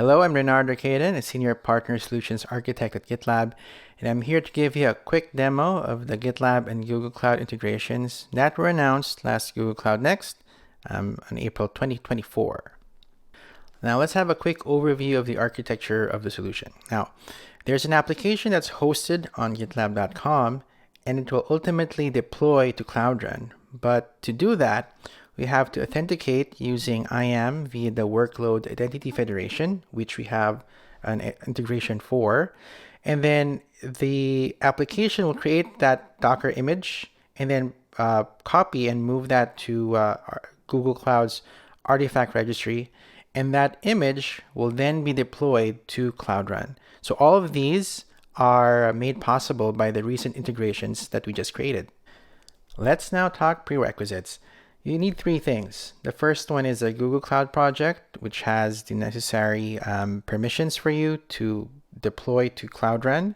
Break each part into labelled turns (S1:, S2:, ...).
S1: Hello, I'm Regnard Raquedan, a Senior Partner Solutions Architect at GitLab, and I'm here to give you a quick demo of the GitLab and Google Cloud integrations that were announced last Google Cloud Next on April 2024. Now let's have a quick overview of the architecture of the solution. Now, there's an application that's hosted on GitLab.com, and it will ultimately deploy to Cloud Run. But to do that, we have to authenticate using IAM via the Workload Identity Federation, which we have an integration for. And then the application will create that Docker image and then copy and move that to Google Cloud's artifact registry. And that image will then be deployed to Cloud Run. So all of these are made possible by the recent integrations that we just created. Let's now talk prerequisites. You need three things. The first one is a Google Cloud project, which has the necessary permissions for you to deploy to Cloud Run.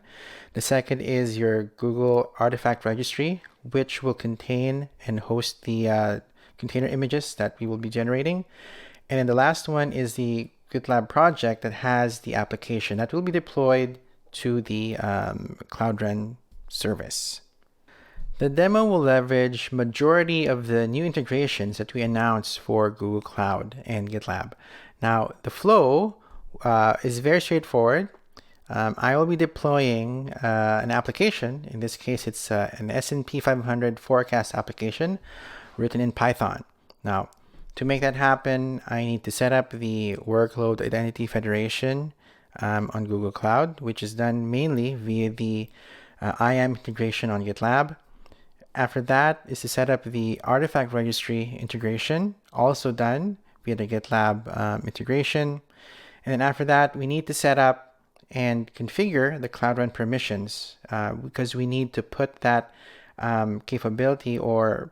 S1: The second is your Google Artifact Registry, which will contain and host the container images that we will be generating. And then the last one is the GitLab project that has the application that will be deployed to the Cloud Run service. The demo will leverage majority of the new integrations that we announced for Google Cloud and GitLab. Now, the flow is very straightforward. I will be deploying an application. In this case, it's an S&P 500 forecast application written in Python. Now, to make that happen, I need to set up the Workload Identity Federation on Google Cloud, which is done mainly via the IAM integration on GitLab. After that is to set up the artifact registry integration, also done via the GitLab integration. And then after that, we need to set up and configure the Cloud Run permissions because we need to put that capability or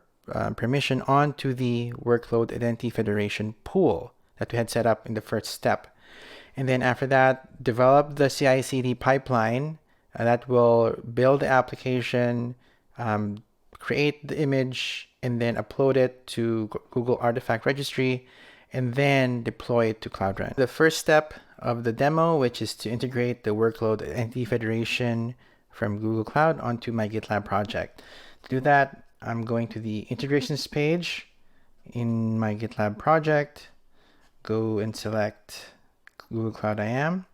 S1: permission onto the Workload Identity Federation pool that we had set up in the first step. And then after that, develop the CICD pipeline that will build the application, create the image, and then upload it to Google Artifact Registry, and then deploy it to Cloud Run. The first step of the demo, which is to integrate the Workload Identity Federation from Google Cloud onto my GitLab project. To do that, I'm going to the integrations page in my GitLab project, go and select Google Cloud IAM.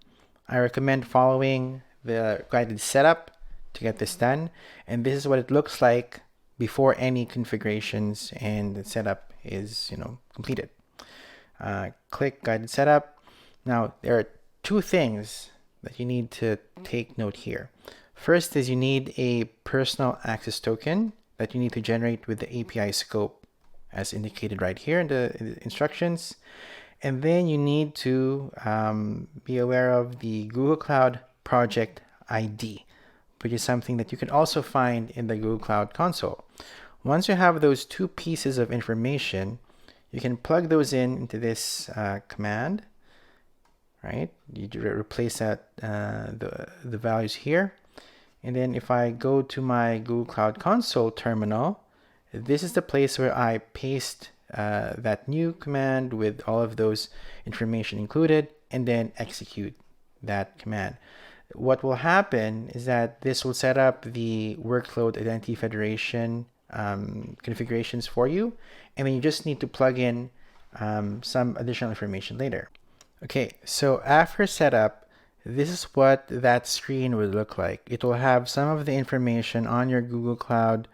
S1: I recommend following the guided setup to get this done, and this is what it looks like before any configurations and the setup is completed. Click guided setup. Now there are two things that you need to take note here. First is you need a personal access token that you need to generate with the API scope as indicated right here in the instructions. And then you need to be aware of the Google Cloud project ID, which is something that you can also find in the Google Cloud console. Once you have those two pieces of information, you can plug those into this command, right? You replace that the values here. And then if I go to my Google Cloud console terminal, this is the place where I paste that new command with all of those information included, and then execute that command. What will happen is that this will set up the Workload Identity Federation configurations for you, and then you just need to plug in some additional information later. Okay, so after setup, this is what that screen would look like. It will have some of the information on your Google Cloud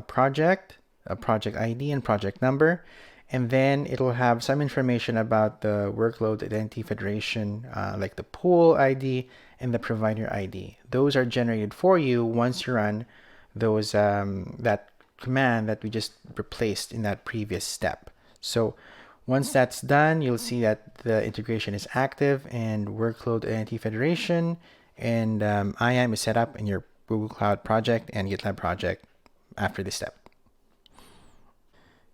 S1: project, a project ID and project number, and then it will have some information about the Workload Identity Federation, like the pool ID and the provider ID. Those are generated for you once you run those that command that we just replaced in that previous step. So once that's done, you'll see that the integration is active and Workload Identity Federation and IAM is set up in your Google Cloud project and GitLab project after this step.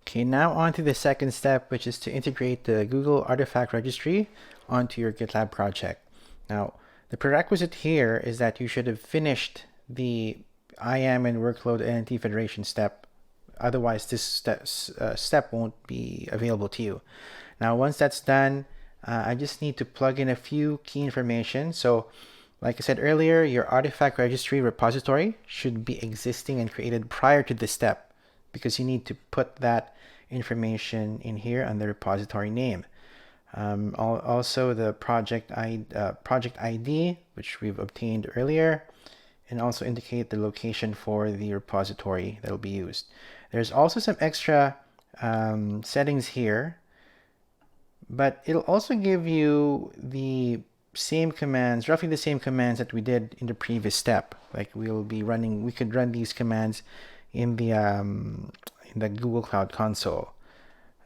S1: Okay, now on to the second step, which is to integrate the Google Artifact Registry onto your GitLab project. Now, the prerequisite here is that you should have finished the IAM and Workload Identity Federation step. Otherwise, this step won't be available to you. Now, once that's done, I just need to plug in a few key information. So like I said earlier, your artifact registry repository should be existing and created prior to this step, because you need to put that information in here on the repository name. Also the project ID, which we've obtained earlier, and also indicate the location for the repository that will be used. There's also some extra settings here, but it'll also give you the same commands, roughly the same commands that we did in the previous step. Like we could run these commands in the Google Cloud console.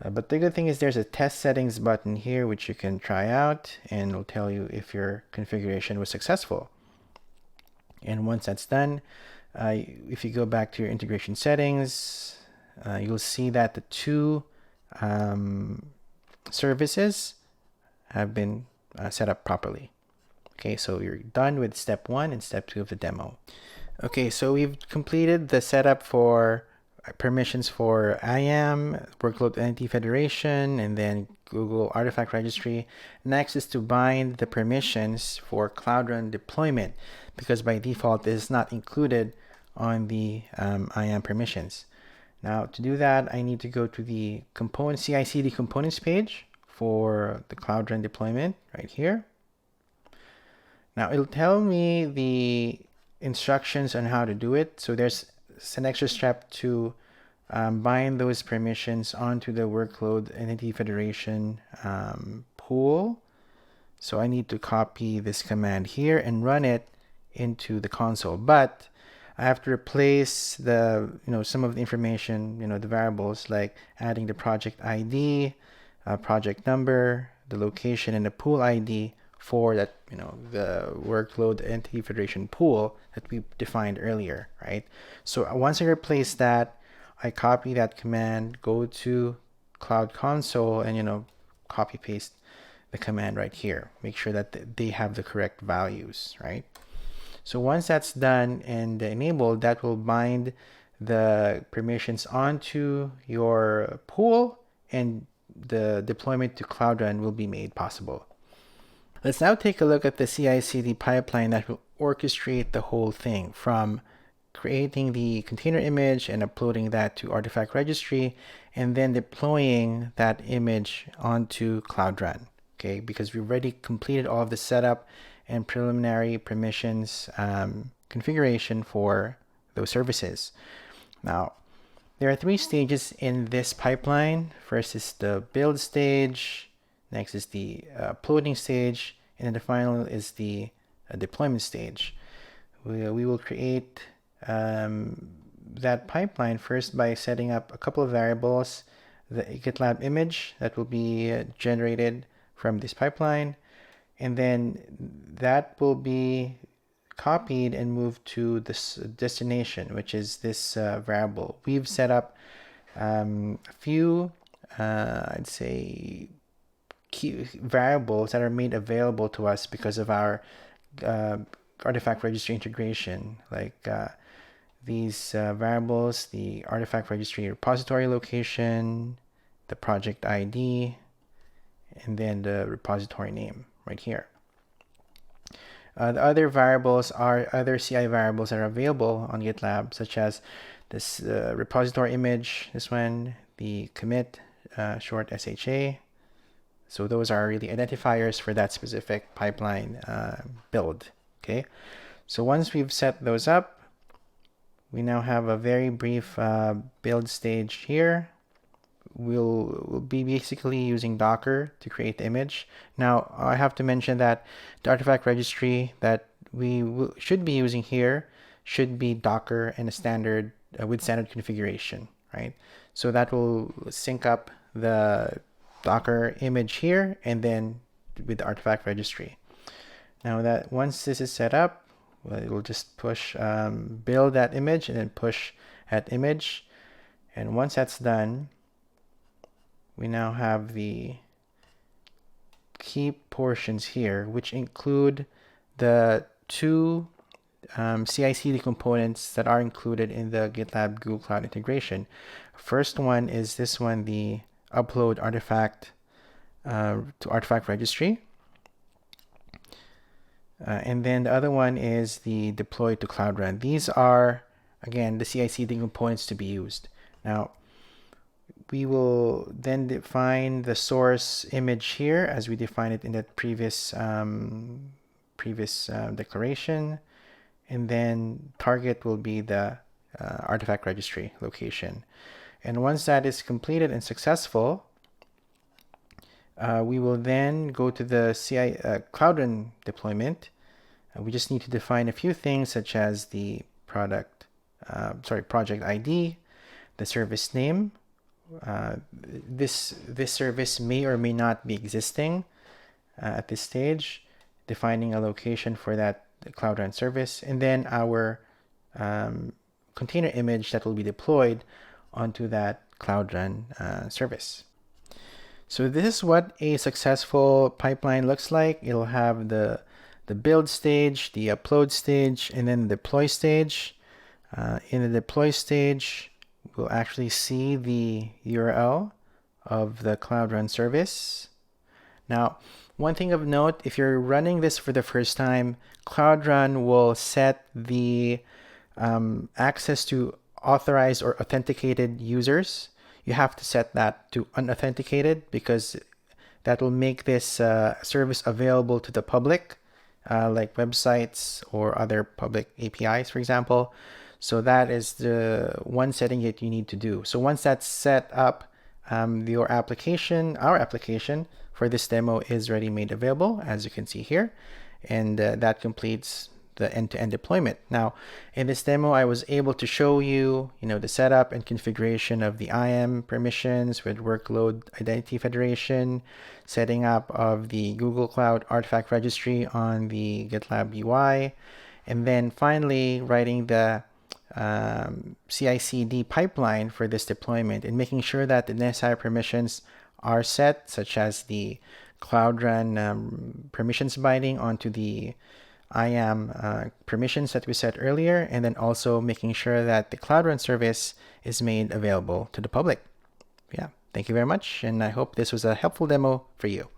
S1: But the good thing is there's a test settings button here, which you can try out, and it'll tell you if your configuration was successful. And once that's done, if you go back to your integration settings, you'll see that the two services have been set up properly. Okay, so you're done with step 1 and step 2 of the demo. Okay, so we've completed the setup for permissions for IAM, Workload Entity Federation, and then Google Artifact Registry. Next is to bind the permissions for Cloud Run deployment, because by default this is not included on the IAM permissions. Now to do that, I need to go to the CICD components page for the Cloud Run deployment right here. Now it'll tell me the instructions on how to do it. So there's an extra step to bind those permissions onto the Workload Entity Federation pool. So I need to copy this command here and run it into the console, but I have to replace the some of the information, the variables, like adding the project ID, project number, the location, and the pool ID for that, the Workload Entity Federation pool that we defined earlier, right? So once I replace that, I copy that command, go to Cloud Console, and copy paste the command right here. Make sure that they have the correct values, right? So once that's done and enabled, that will bind the permissions onto your pool, and the deployment to Cloud Run will be made possible. Let's now take a look at the CI/CD pipeline that will orchestrate the whole thing, from creating the container image and uploading that to Artifact Registry, and then deploying that image onto Cloud Run. Okay, because we've already completed all of the setup and preliminary permissions configuration for those services. Now, there are 3 stages in this pipeline. First is the build stage, next is the uploading stage, and then the final is the deployment stage. We will create that pipeline first by setting up a couple of variables, the GitLab image that will be generated from this pipeline, and then that will be copied and moved to this destination, which is this variable. We've set up a few, I'd say, key variables that are made available to us because of our Artifact Registry integration, like these variables, the Artifact Registry repository location, the project ID, and then the repository name right here. The other variables are other CI variables that are available on GitLab, such as this repository image, this one, the commit short SHA. So those are really identifiers for that specific pipeline build. Okay, so once we've set those up, we now have a very brief build stage here. We'll be basically using Docker to create the image. Now, I have to mention that the Artifact Registry that we should be using here should be Docker and a standard with standard configuration, right? So that will sync up the Docker image here and then with the Artifact Registry. Now that once this is set up, it will just push build that image and then push that image. And once that's done, we now have the key portions here, which include the 2 CI/CD components that are included in the GitLab Google Cloud integration. First one is this one, the upload artifact to artifact registry. And then the other one is the deploy to Cloud Run. These are, again, the CI/CD components to be used. Now, we will then define the source image here as we define it in that previous declaration. And then target will be the artifact registry location. And once that is completed and successful, we will then go to the Cloud Run deployment. We just need to define a few things such as the project ID, the service name. This service may or may not be existing at this stage, defining a location for that Cloud Run service, and then our container image that will be deployed onto that Cloud Run service. So this is what a successful pipeline looks like. It'll have the build stage, the upload stage, and then the deploy stage. In the deploy stage, we'll actually see the URL of the Cloud Run service. Now, one thing of note, if you're running this for the first time, Cloud Run will set the access to authorized or authenticated users. You have to set that to unauthenticated because that will make this service available to the public, like websites or other public APIs, for example. So that is the one setting that you need to do. So once that's set up, our application for this demo is already made available, as you can see here, and that completes the end-to-end deployment. Now, in this demo, I was able to show you, the setup and configuration of the IAM permissions with workload identity federation, setting up of the Google Cloud artifact registry on the GitLab UI, and then finally writing the CICD pipeline for this deployment and making sure that the necessary permissions are set, such as the Cloud Run permissions binding onto the IAM permissions that we set earlier, and then also making sure that the Cloud Run service is made available to the public. Yeah, thank you very much, and I hope this was a helpful demo for you.